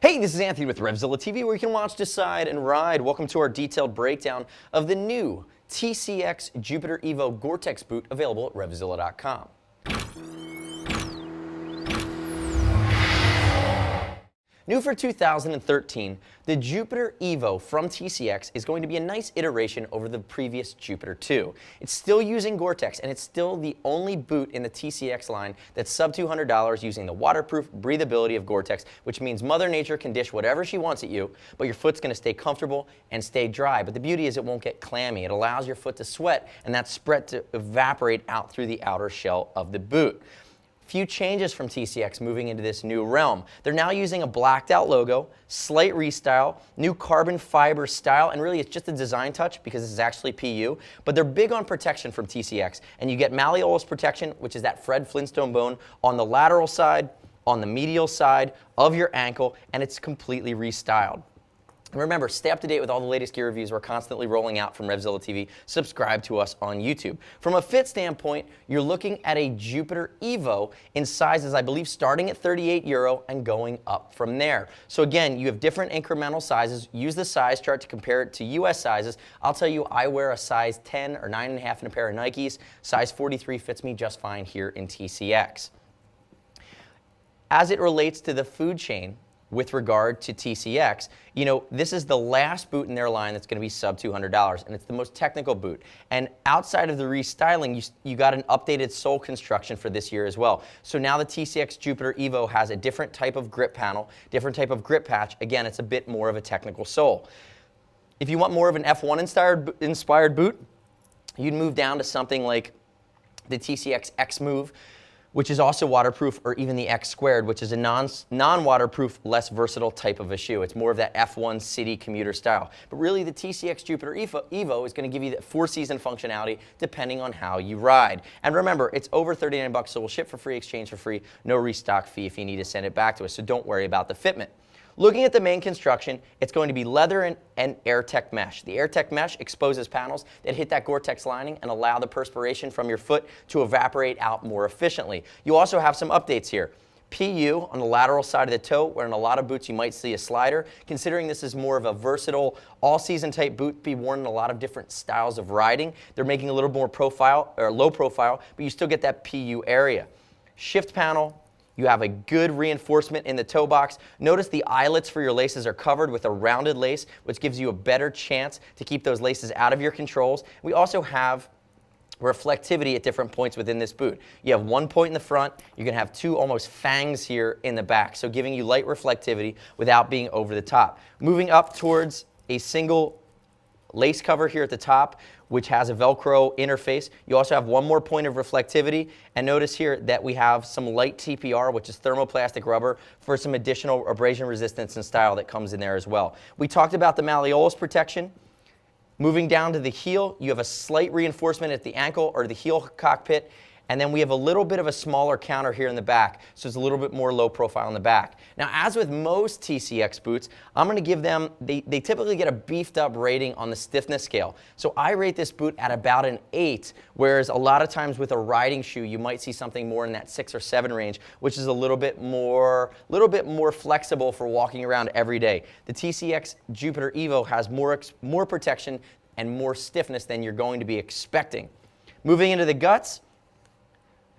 Hey, this is Anthony with RevZilla TV, where you can watch, decide, and ride. Welcome to our detailed breakdown of the new TCX Jupiter EVO GORE-TEX boot available at RevZilla.com. New for 2013, the Jupiter EVO from TCX is going to be a nice iteration over the previous Jupiter 2. It's still using GORE-TEX, and it's still the only boot in the TCX line that's sub $200 using the waterproof breathability of GORE-TEX, which means Mother Nature can dish whatever she wants at you, but your foot's going to stay comfortable and stay dry. But the beauty is it won't get clammy. It allows your foot to sweat, and that sweat to evaporate out through the outer shell of the boot. Few changes from TCX moving into this new realm. They're now using a blacked out logo, slight restyle, new carbon fiber style, and really it's just a design touch because this is actually PU, but they're big on protection from TCX, and you get malleolus protection, which is that Fred Flintstone bone on the lateral side, on the medial side of your ankle, and it's completely restyled. And remember, stay up to date with all the latest gear reviews we're constantly rolling out from RevZilla TV. Subscribe to us on YouTube. From a fit standpoint, you're looking at a Jupiter EVO in sizes, I believe, starting at €38 and going up from there. So again, you have different incremental sizes. Use the size chart to compare it to US sizes. I'll tell you, I wear a size 10 or 9.5 in a pair of Nikes. Size 43 fits me just fine here in TCX. As it relates to the food chain, with regard to TCX, you know, this is the last boot in their line that's going to be sub $200, and it's the most technical boot. And outside of the restyling, you got an updated sole construction for this year as well. So now the TCX Jupiter EVO has a different type of grip panel, different type of grip patch. Again, it's a bit more of a technical sole. If you want more of an F1 inspired boot, you'd move down to something like the TCX X Move, which is also waterproof, or even the X Squared, which is a non-waterproof, less versatile type of a shoe. It's more of that F1 city commuter style. But really, the TCX Jupiter EVO is going to give you that four-season functionality depending on how you ride. And remember, it's over $39, so we'll ship for free, exchange for free, no restock fee if you need to send it back to us, so don't worry about the fitment. Looking at the main construction, it's going to be leather and AirTech mesh. The AirTech mesh exposes panels that hit that GORE-TEX lining and allow the perspiration from your foot to evaporate out more efficiently. You also have some updates here. PU on the lateral side of the toe, where in a lot of boots you might see a slider. Considering this is more of a versatile, all-season type boot, be worn in a lot of different styles of riding. They're making a little more profile, or low profile, but you still get that PU area. Shift panel. You have a good reinforcement in the toe box. Notice the eyelets for your laces are covered with a rounded lace, which gives you a better chance to keep those laces out of your controls. We also have reflectivity at different points within this boot. You have one point in the front. You're going to have two almost fangs here in the back, so giving you light reflectivity without being over the top. Moving up towards a single lace cover here at the top, which has a Velcro interface. You also have one more point of reflectivity, and notice here that we have some light TPR, which is thermoplastic rubber, for some additional abrasion resistance and style that comes in there as well. We talked about the malleolus protection. Moving down to the heel, you have a slight reinforcement at the ankle or the heel cockpit, and then we have a little bit of a smaller counter here in the back, so it's a little bit more low profile in the back. Now, as with most TCX boots, I'm going to give them, they typically get a beefed up rating on the stiffness scale. So I rate this boot at about an 8, whereas a lot of times with a riding shoe, you might see something more in that 6 or 7 range, which is a little bit more flexible for walking around every day. The TCX Jupiter EVO has more protection and more stiffness than you're going to be expecting. Moving into the guts,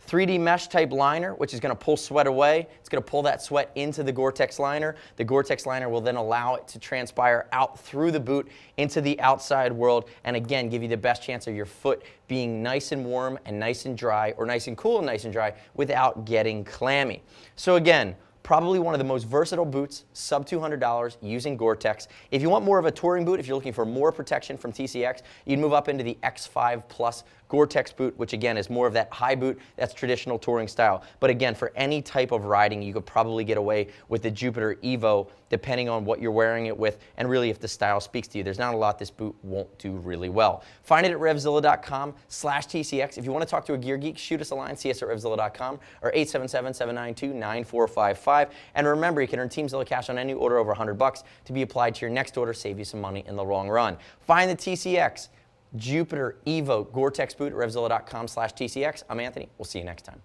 3D mesh type liner, which is going to pull sweat away. It's going to pull that sweat into the GORE-TEX liner. The GORE-TEX liner will then allow it to transpire out through the boot into the outside world, and again, give you the best chance of your foot being nice and warm and nice and dry, or nice and cool and nice and dry, without getting clammy. So again, probably one of the most versatile boots, sub $200, using GORE-TEX. If you want more of a touring boot, if you're looking for more protection from TCX, you'd move up into the X5 Plus GORE-TEX boot, which again is more of that high boot, that's traditional touring style. But again, for any type of riding, you could probably get away with the Jupiter EVO, depending on what you're wearing it with, and really if the style speaks to you. There's not a lot this boot won't do really well. Find it at RevZilla.com/TCX. If you want to talk to a gear geek, shoot us a line, see us at RevZilla.com, or 877-792-9455. And remember, you can earn Team Zilla cash on any order over $100 to be applied to your next order, save you some money in the long run. Find the TCX Jupiter EVO GORE-TEX boot at RevZilla.com/TCX. I'm Anthony. We'll see you next time.